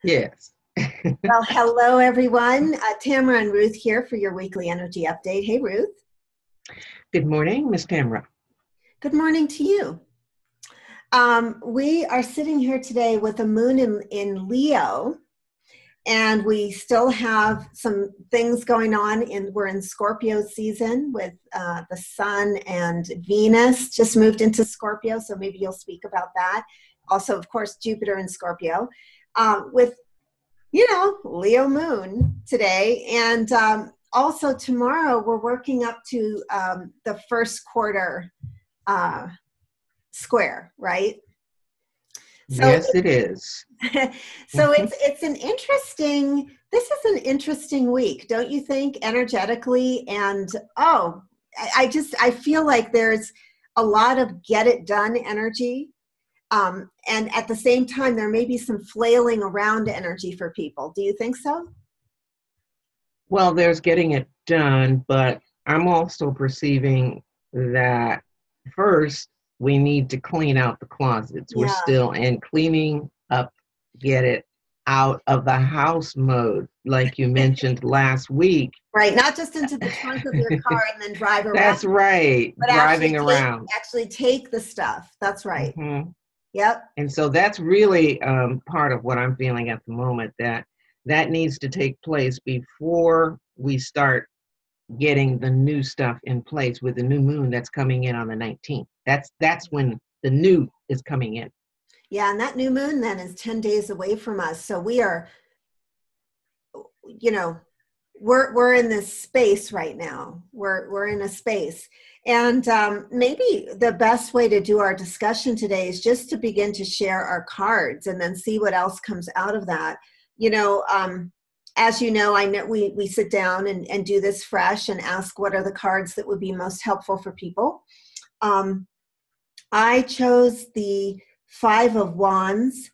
Yes. Well, hello everyone. Tamara and Ruth here for your weekly energy update. Hey, Ruth. Good morning, Miss Tamara. Good morning to you. We are sitting here today with the moon in Leo, and we still have some things going on. We're in Scorpio season with the sun and Venus just moved into Scorpio, so maybe you'll speak about that. Also, of course, Jupiter in Scorpio with Leo moon today. And also tomorrow, we're working up to the first quarter square, right? So, Yes, it is. so Mhm. it's this is an interesting week, don't you think, energetically? And I feel like there's a lot of get it done energy. And at the same time, there may be some flailing around energy for people. Do you think so? Well, there's getting it done, but I'm also perceiving that first we need to clean out the closets. We're Yeah, still in cleaning up, get it out of the house mode, like you mentioned last week. right. Not just into the trunk of your car and then drive around, That's right, but driving around. actually take the stuff. That's right. Mhm. Yep. And so that's really part of what I'm feeling at the moment, that needs to take place before we start getting the new stuff in place with the new moon that's coming in on the 19th. That's when the new is coming in. Yeah, and that new moon then is 10 days away from us. So we are, you know, we're in this space right now. We're in a space. And maybe the best way to do our discussion today is just to begin to share our cards and then see what else comes out of that. As you know, I know we sit down and do this fresh and ask what are the cards that would be most helpful for people. I chose the Five of Wands,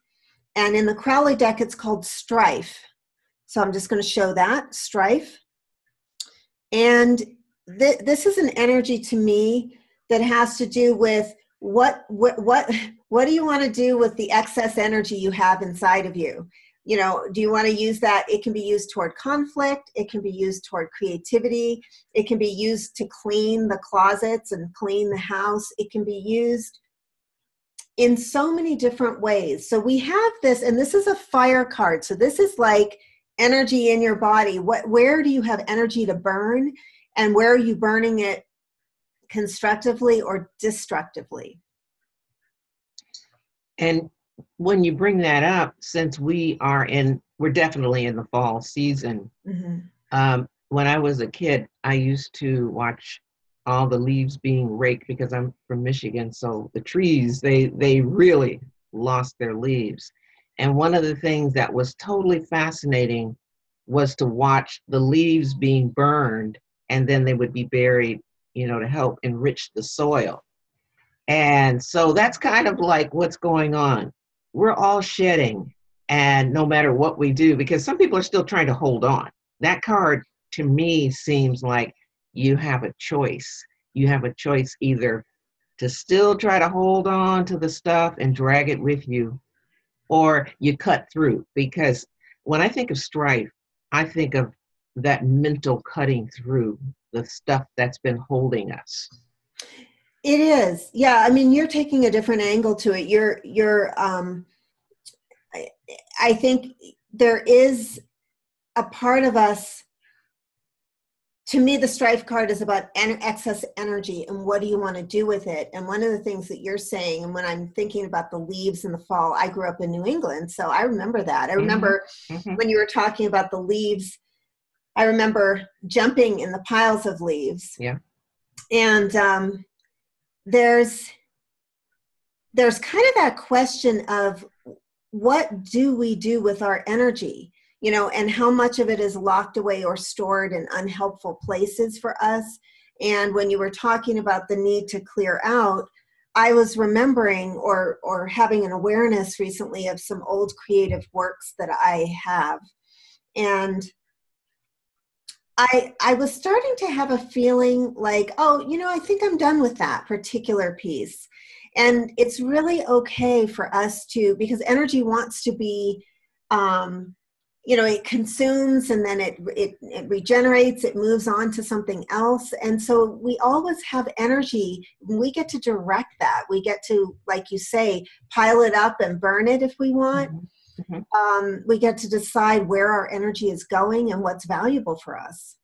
and in the Crowley deck, it's called Strife. So I'm just going to show that, Strife. And this is an energy to me that has to do with what do you want to do with the excess energy you have inside of you? Do you want to use that? It can be used toward conflict. It can be used toward creativity. It can be used to clean the closets and clean the house. It can be used in so many different ways. So we have this, and this is a fire card. So this is like energy in your body. Where do you have energy to burn, and where are you burning it constructively or destructively? And when you bring that up, since we're definitely in the fall season. When I was a kid, I used to watch all the leaves being raked because I'm from Michigan. So the trees, they really lost their leaves. And one of the things that was totally fascinating was to watch the leaves being burned, and then they would be buried, to help enrich the soil. And so that's kind of like what's going on. We're all shedding, and no matter what we do, because some people are still trying to hold on. That card to me seems like you have a choice. You have a choice either to still try to hold on to the stuff and drag it with you, or you cut through. Because when I think of strife, I think of that mental cutting through the stuff that's been holding us. It is. Yeah. I mean, you're taking a different angle to it. I think there is a part of us. To me, the strife card is about excess energy and what do you want to do with it. And one of the things that you're saying, and when I'm thinking about the leaves in the fall, I grew up in New England, so I remember that. I remember when you were talking about the leaves, I remember jumping in the piles of leaves. Yeah. And there's kind of that question of what do we do with our energy? And how much of it is locked away or stored in unhelpful places for us. And when you were talking about the need to clear out, I was remembering or having an awareness recently of some old creative works that I have. And I was starting to have a feeling like, I think I'm done with that particular piece. And it's really okay for us to, because energy wants to be It consumes and then it regenerates, it moves on to something else. And so we always have energy. We get to direct that. We get to, like you say, pile it up and burn it if we want. We get to decide where our energy is going and what's valuable for us.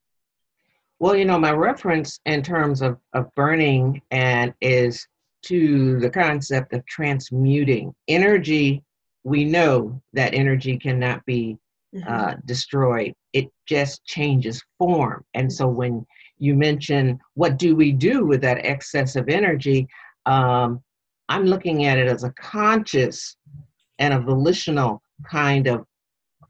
Well, my reference in terms of burning and is to the concept of transmuting energy. We know that energy cannot be destroyed. It just changes form. And so when you mention what do we do with that excess of energy, I'm looking at it as a conscious and a volitional kind of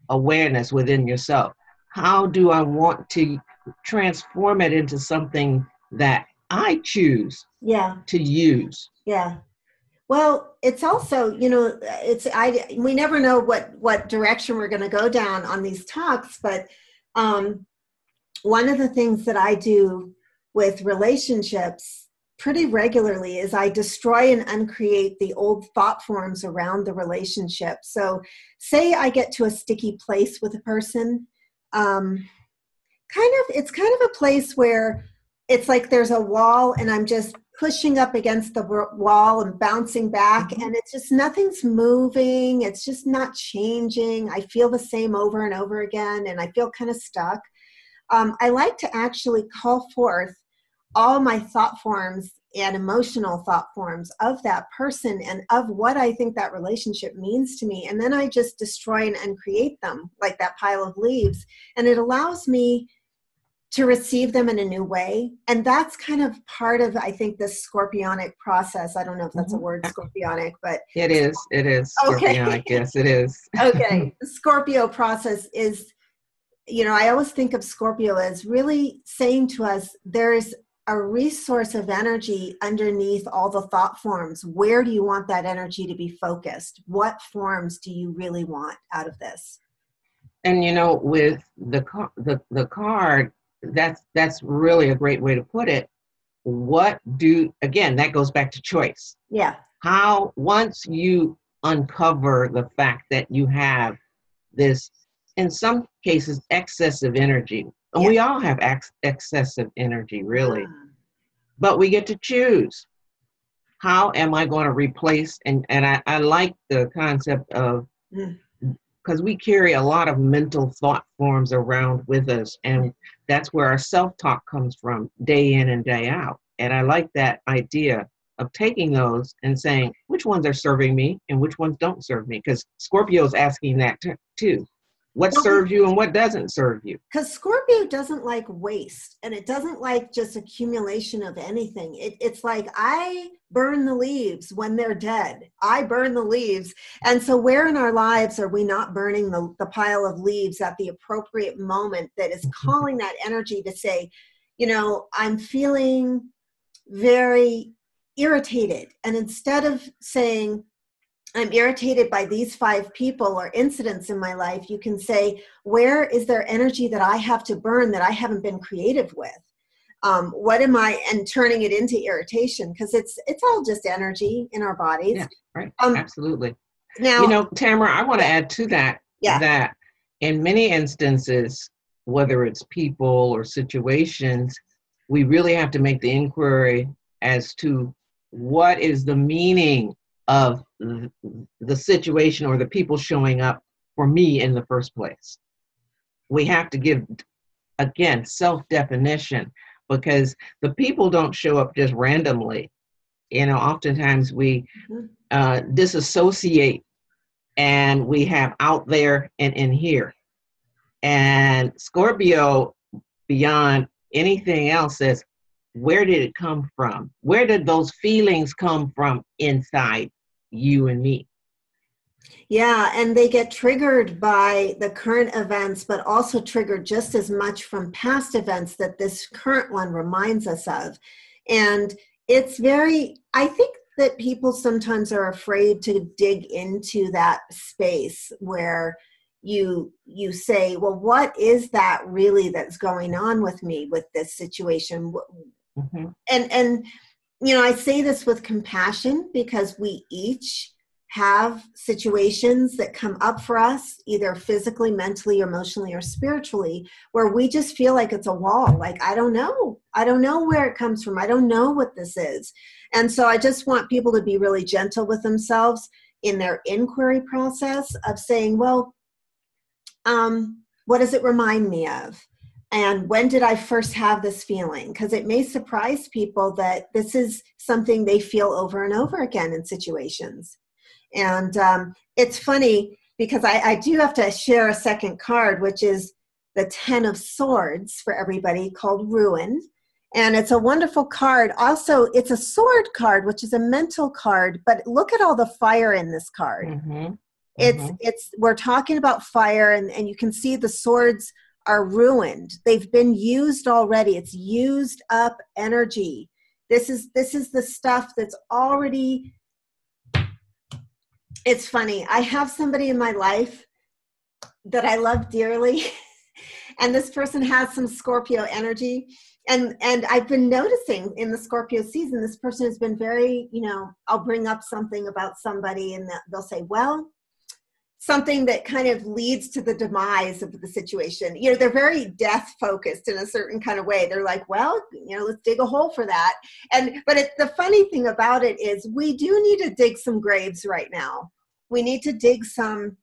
awareness within yourself. How do I want to transform it into something that I choose to use? Yeah. Well, it's also, we never know what direction we're going to go down on these talks, but one of the things that I do with relationships pretty regularly is I destroy and uncreate the old thought forms around the relationship. So say I get to a sticky place with a person, it's kind of a place where it's like there's a wall and I'm just pushing up against the wall and bouncing back, and it's just nothing's moving. It's just not changing. I feel the same over and over again, and I feel kind of stuck. I like to actually call forth all my thought forms and emotional thought forms of that person and of what I think that relationship means to me. And then I just destroy and uncreate them like that pile of leaves. And it allows me to receive them in a new way. And that's kind of part of, I think, the scorpionic process. I don't know if that's a word, scorpionic, but it is scorpionic. Yes, it is. Okay. The Scorpio process is, I always think of Scorpio as really saying to us, there's a resource of energy underneath all the thought forms. Where do you want that energy to be focused? What forms do you really want out of this? And with the card, that's really a great way to put it. Again, that goes back to choice. Yeah. How, once you uncover the fact that you have this, in some cases, excessive energy, and we all have excessive energy, really, but we get to choose. How am I going to replace, and I like the concept of, because we carry a lot of mental thought forms around with us, and that's where our self-talk comes from day in and day out. And I like that idea of taking those and saying, which ones are serving me and which ones don't serve me? Because Scorpio's asking that too. What serves you and what doesn't serve you? Because Scorpio doesn't like waste, and it doesn't like just accumulation of anything. It's like, I burn the leaves when they're dead. I burn the leaves. And so where in our lives are we not burning the pile of leaves at the appropriate moment that is calling that energy to say, I'm feeling very irritated. And instead of saying, I'm irritated by these 5 people or incidents in my life, you can say, where is there energy that I have to burn that I haven't been creative with? What am I, and turning it into irritation, because it's all just energy in our bodies. Yeah, right. Absolutely. Now, Tamara, I want to add to that, that in many instances, whether it's people or situations, we really have to make the inquiry as to what is the meaning of the situation or the people showing up for me in the first place. We have to give, again, self-definition, because the people don't show up just randomly. Oftentimes we disassociate, and we have out there and in here. And Scorpio, beyond anything else, says, where did it come from? Where did those feelings come from inside you and me? Yeah, and they get triggered by the current events, but also triggered just as much from past events that this current one reminds us of. And it's I think that people sometimes are afraid to dig into that space where you say, well, what is that really that's going on with me with this situation? And I say this with compassion, because we each have situations that come up for us, either physically, mentally, emotionally, or spiritually, where we just feel like it's a wall. Like, I don't know where it comes from. I don't know what this is. And so I just want people to be really gentle with themselves in their inquiry process of saying, well, what does it remind me of? And when did I first have this feeling? Because it may surprise people that this is something they feel over and over again in situations. And it's funny because I do have to share a second card, which is the 10 of Swords for everybody, called Ruin. And it's a wonderful card. Also, it's a sword card, which is a mental card, but look at all the fire in this card. Mm-hmm. It's we're talking about fire, and you can see the swords are ruined. They've been used already. It's used up energy. This is the stuff that's already. It's funny. I have somebody in my life that I love dearly, and this person has some Scorpio energy. And I've been noticing in the Scorpio season, this person has been very, I'll bring up something about somebody and they'll say, well, something that kind of leads to the demise of the situation. They're very death focused in a certain kind of way. They're like, well, let's dig a hole for that. But the funny thing about it is we do need to dig some graves right now. We need to dig some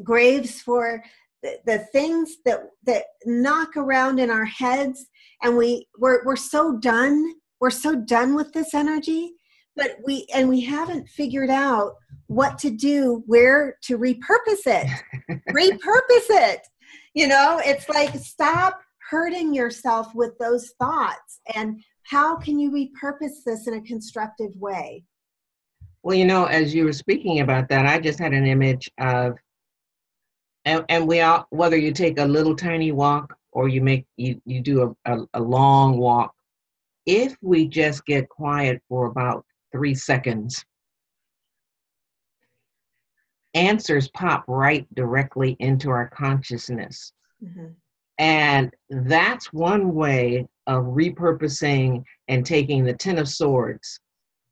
graves for the things that knock around in our heads. And we're so done. We're so done with this energy, but we haven't figured out what to do, where to repurpose it. Repurpose it. It's like, stop hurting yourself with those thoughts. And how can you repurpose this in a constructive way? Well, as you were speaking about that, I just had an image of, and we all, whether you take a little tiny walk or you do a long walk, if we just get quiet for about 3 seconds, answers pop right directly into our consciousness. Mm-hmm. And that's one way of repurposing and taking the 10 of Swords.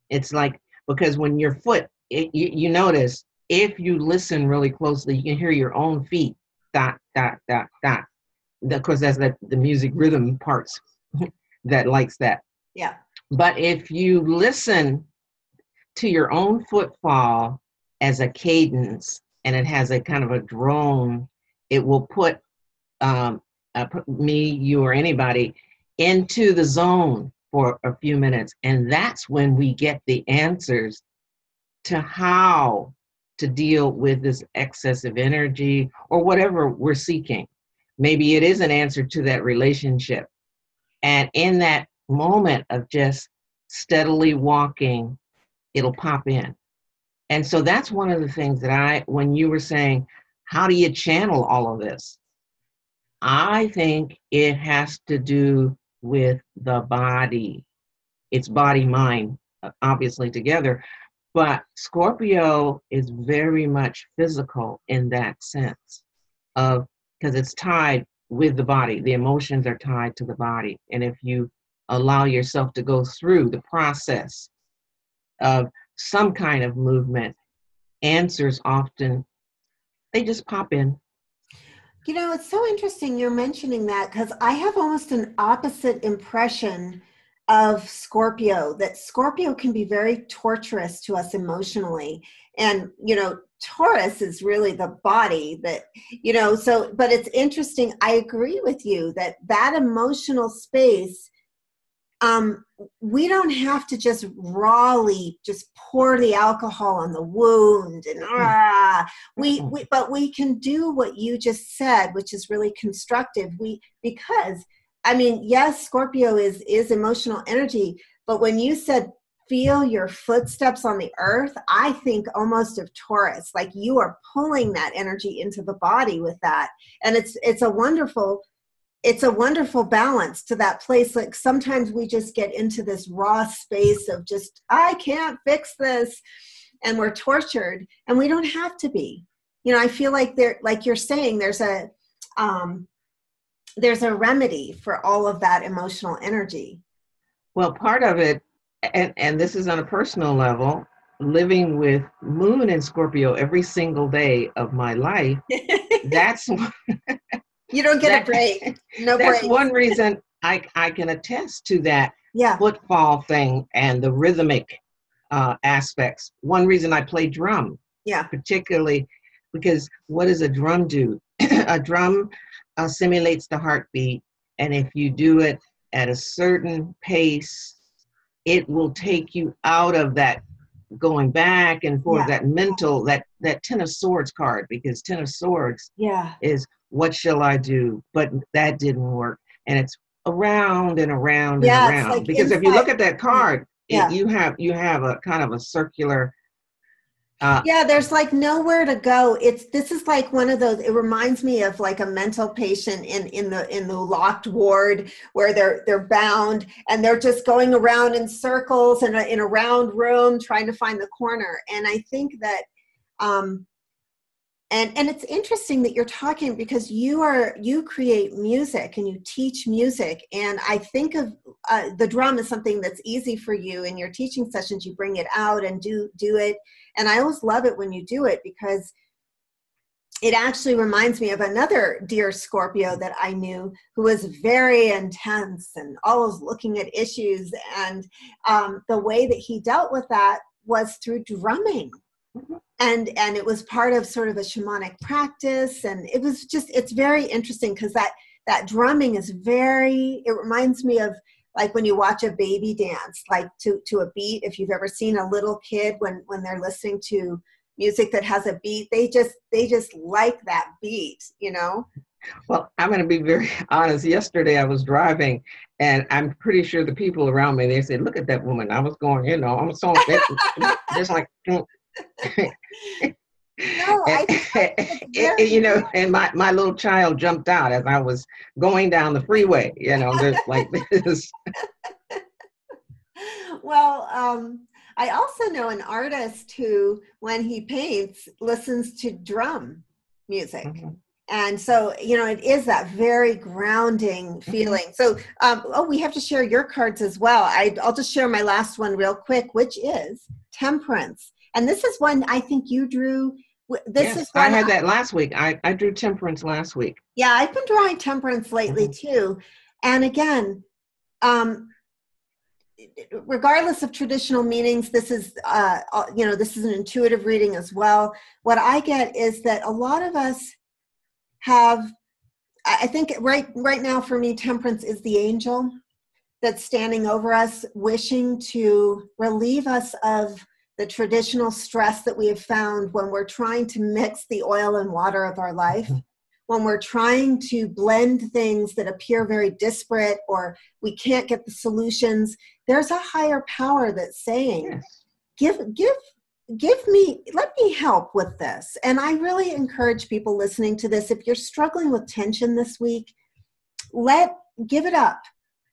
It's like, because when your foot, you notice, if you listen really closely, you can hear your own feet, dot, dot, dot, dot. Of course, that's the music rhythm parts that likes that. Yeah. But if you listen to your own footfall as a cadence, and it has a kind of a drone, it will put me, you, or anybody into the zone for a few minutes. And that's when we get the answers to how to deal with this excessive energy or whatever we're seeking. Maybe it is an answer to that relationship. And in that moment of just steadily walking, it'll pop in. And so that's one of the things that when you were saying, how do you channel all of this? I think it has to do with the body. It's body, mind, obviously together. But Scorpio is very much physical in that sense because it's tied with the body. The emotions are tied to the body. And if you allow yourself to go through the process of some kind of movement, answers often, they just pop in. It's so interesting you're mentioning that, because I have almost an opposite impression of Scorpio, that Scorpio can be very torturous to us emotionally. And, Taurus is really the body that, but it's interesting. I agree with you that emotional space, we don't have to just rawly just pour the alcohol on the wound and but we can do what you just said, which is really constructive. Because yes, Scorpio is emotional energy, but when you said feel your footsteps on the earth, I think almost of Taurus, like you are pulling that energy into the body with that. And it's a wonderful balance to that place. Like sometimes we just get into this raw space of just, I can't fix this. And we're tortured, and we don't have to be. I feel like like you're saying, there's a remedy for all of that emotional energy. Well, part of it, and this is on a personal level, living with Moon and Scorpio every single day of my life, that's you don't get a break. No that's break. one reason I can attest to that Yeah. footfall thing and the rhythmic aspects. One reason I play drum, Yeah. particularly because what does a drum do? A drum simulates the heartbeat, and if you do it at a certain pace, it will take you out of that going back and forth, that mental, that Ten of Swords card, because Ten of Swords is what shall I do? But that didn't work. And it's around and around and around. Like because inside. if you look at that card, Yeah. you have a kind of a circular. There's like nowhere to go. This is like one of those, it reminds me of like a mental patient in the locked ward where they're bound and they're just going around in circles and in a round room trying to find the corner. And I think that and it's interesting that you're talking because you create music and you teach music, and I think of the drum is something that's easy for you in your teaching sessions. You bring it out and do it, and I always love it when you do it because it actually reminds me of another dear Scorpio that I knew who was very intense and always looking at issues, and the way that he dealt with that was through drumming. And it was part of sort of a shamanic practice. And it was just, it's very interesting because that drumming is it reminds me of like when you watch a baby dance, like to a beat. If you've ever seen a little kid when they're listening to music that has a beat, they just like that beat, you know? Well, I'm going to be very honest. Yesterday I was driving and I'm pretty sure the people around me, they said, look at that woman. I was going, I'm so just like, No, and my little child jumped out as I was going down the freeway, there's like this. Well, I also know an artist who, when he paints, listens to drum music. Mm-hmm. And so, it is that very grounding feeling. Mm-hmm. So, we have to share your cards as well. I'll just share my last one real quick, which is Temperance. And this is one I think you drew. I had that last week. I drew Temperance last week. Yeah, I've been drawing Temperance lately too. And again, regardless of traditional meanings, this is this is an intuitive reading as well. What I get is that a lot of us have, I think right now for me, Temperance is the angel that's standing over us, wishing to relieve us of the traditional stress that we have found when we're trying to mix the oil and water of our life, when we're trying to blend things that appear very disparate or we can't get the solutions. There's a higher power that's saying, let me help with this. And I really encourage people listening to this, if you're struggling with tension this week, give it up.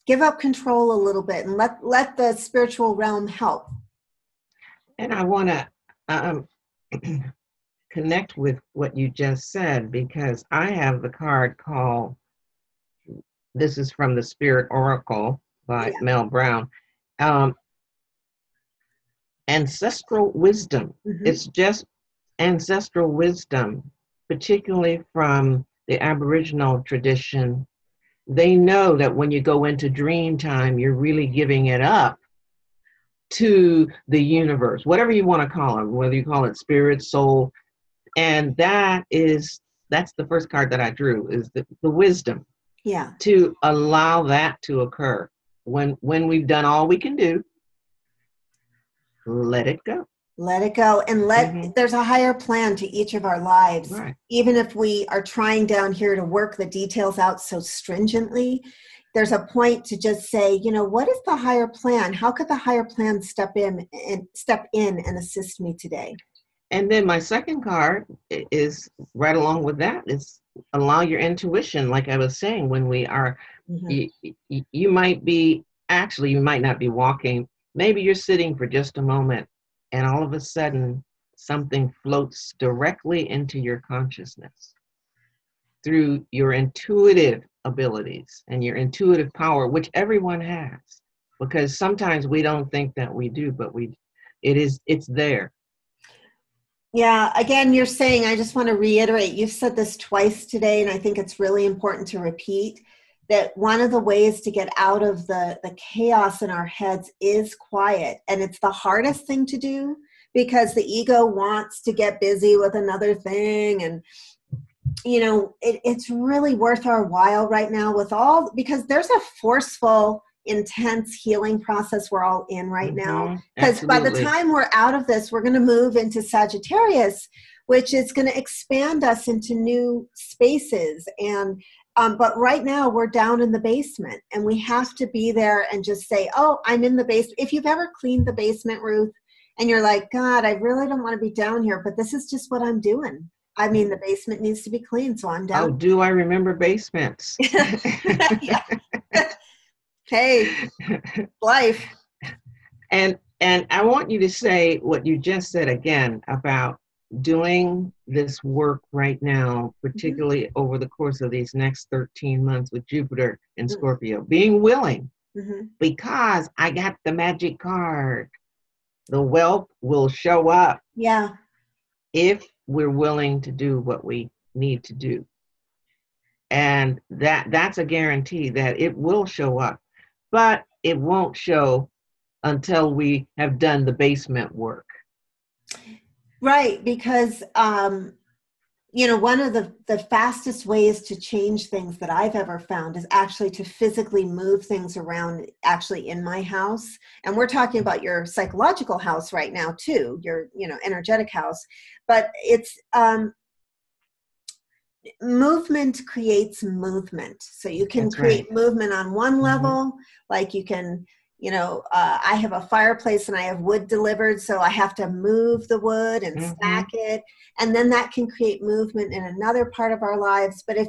Give up control a little bit and let the spiritual realm help. And I want to connect with what you just said, because I have the card called, this is from the Spirit Oracle by Mel Brown, ancestral wisdom. Mm-hmm. It's just ancestral wisdom, particularly from the Aboriginal tradition. They know that when you go into dream time, you're really giving it up to the universe, whatever you want to call it, whether you call it spirit, soul. And that's the first card that I drew, is the wisdom. Yeah. To allow that to occur. When we've done all we can do, let it go. Let it go. And there's a higher plan to each of our lives. Right. Even if we are trying down here to work the details out so stringently, there's a point to just say, what is the higher plan? How could the higher plan step in and assist me today? And then my second card is right along with that, is allow your intuition. Like I was saying, when we are, you might not be walking. Maybe you're sitting for just a moment and all of a sudden something floats directly into your consciousness through your intuitive abilities and your intuitive power, which everyone has, because sometimes we don't think that we do, but it's there. Yeah, again, you're saying, I just want to reiterate, you've said this twice today, and I think it's really important to repeat that one of the ways to get out of the chaos in our heads is quiet. And it's the hardest thing to do because the ego wants to get busy with another thing. And, you know, it's really worth our while right now because there's a forceful, intense healing process we're all in right now. Because by the time we're out of this, we're going to move into Sagittarius, which is going to expand us into new spaces. And but right now we're down in the basement, and we have to be there and just say, oh, I'm in the basement. If you've ever cleaned the basement, Ruth, and you're like, God, I really don't want to be down here, but this is just what I'm doing. I mean, the basement needs to be cleaned, so I'm down. Oh, do I remember basements? Hey, life. And I want you to say what you just said again about doing this work right now, particularly over the course of these next 13 months with Jupiter in Scorpio, being willing, because I got the magic card. The wealth will show up. Yeah. If we're willing to do what we need to do. And that's a guarantee that it will show up, but it won't show until we have done the basement work. Right, because you know, one of the fastest ways to change things that I've ever found is actually to physically move things around actually in my house. And we're talking about your psychological house right now too, your, you know, energetic house. But it's movement creates movement. So you can create movement on one level, like you can, you know, I have a fireplace and I have wood delivered, so I have to move the wood and stack it. And then that can create movement in another part of our lives. But I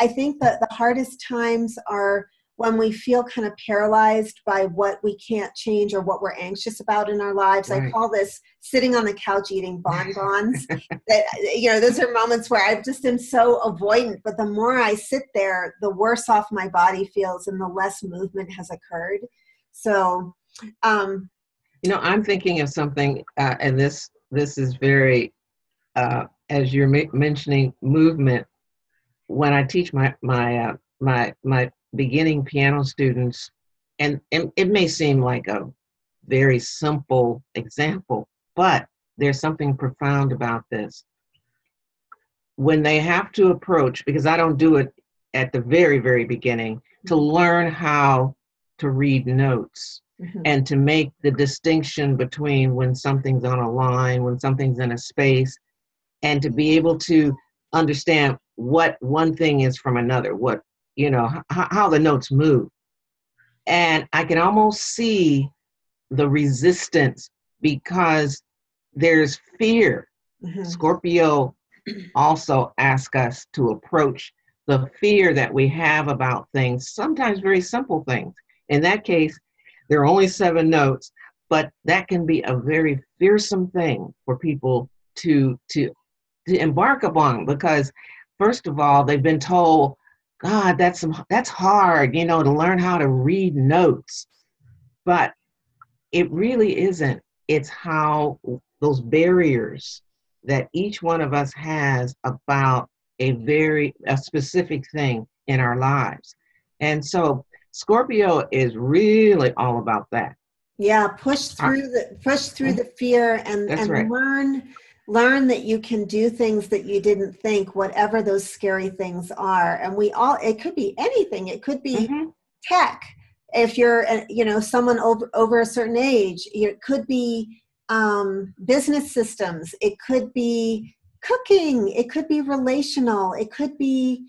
think that the hardest times are when we feel kind of paralyzed by what we can't change or what we're anxious about in our lives. I call this sitting on the couch eating bonbons. That, you know, those are moments where I just am so avoidant. But the more I sit there, the worse off my body feels and the less movement has occurred. So, you know, I'm thinking of something, and this is very, as you're mentioning movement. When I teach my beginning piano students, and it may seem like a very simple example, but there's something profound about this. When they have to approach, because I don't do it at the very, very beginning, to learn how to read notes and to make the distinction between when something's on a line, when something's in a space, and to be able to understand what one thing is from another, what, you know, how the notes move. And I can almost see the resistance because there's fear. Scorpio also asks us to approach the fear that we have about things, sometimes very simple things. In that case, there are only 7 notes, but that can be a very fearsome thing for people to embark upon, because first of all, they've been told, God, that's hard, you know, to learn how to read notes. But it really isn't. It's how those barriers that each one of us has about a specific thing in our lives. And so Scorpio is really all about that. Yeah, push through the fear and learn that you can do things that you didn't think, whatever those scary things are. And it could be anything. It could be tech. If you're, you know, someone over a certain age, it could be business systems. It could be cooking. It could be relational. It could be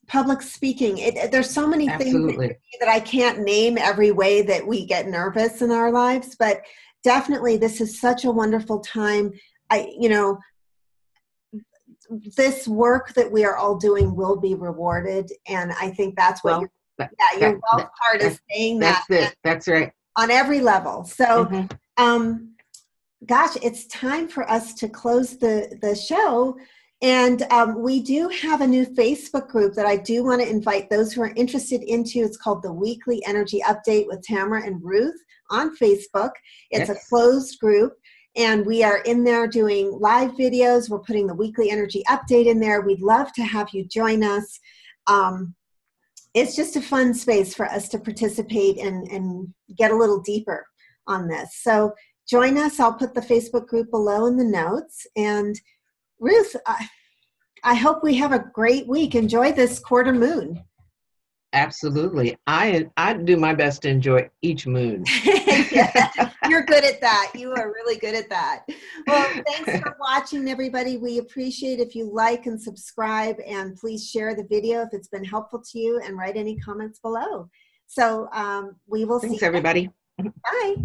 public speaking. There's so many things that I can't name every way that we get nervous in our lives, but definitely this is such a wonderful time. You know, this work that we are all doing will be rewarded. And I think that's what your wealth card is saying. That's right. On every level. So, gosh, it's time for us to close the show. And we do have a new Facebook group that I do want to invite those who are interested into. It's called the Weekly Energy Update with Tamara and Ruth on Facebook. It's a closed group, and we are in there doing live videos. We're putting the Weekly Energy Update in there. We'd love to have you join us. It's just a fun space for us to participate and get a little deeper on this. So join us. I'll put the Facebook group below in the notes. And Ruth, I hope we have a great week. Enjoy this quarter moon. Absolutely. I do my best to enjoy each moon. Yeah, you're good at that. You are really good at that. Well, thanks for watching, everybody. We appreciate if you like and subscribe, and please share the video if it's been helpful to you, and write any comments below. So we will see you. Thanks, everybody. Bye.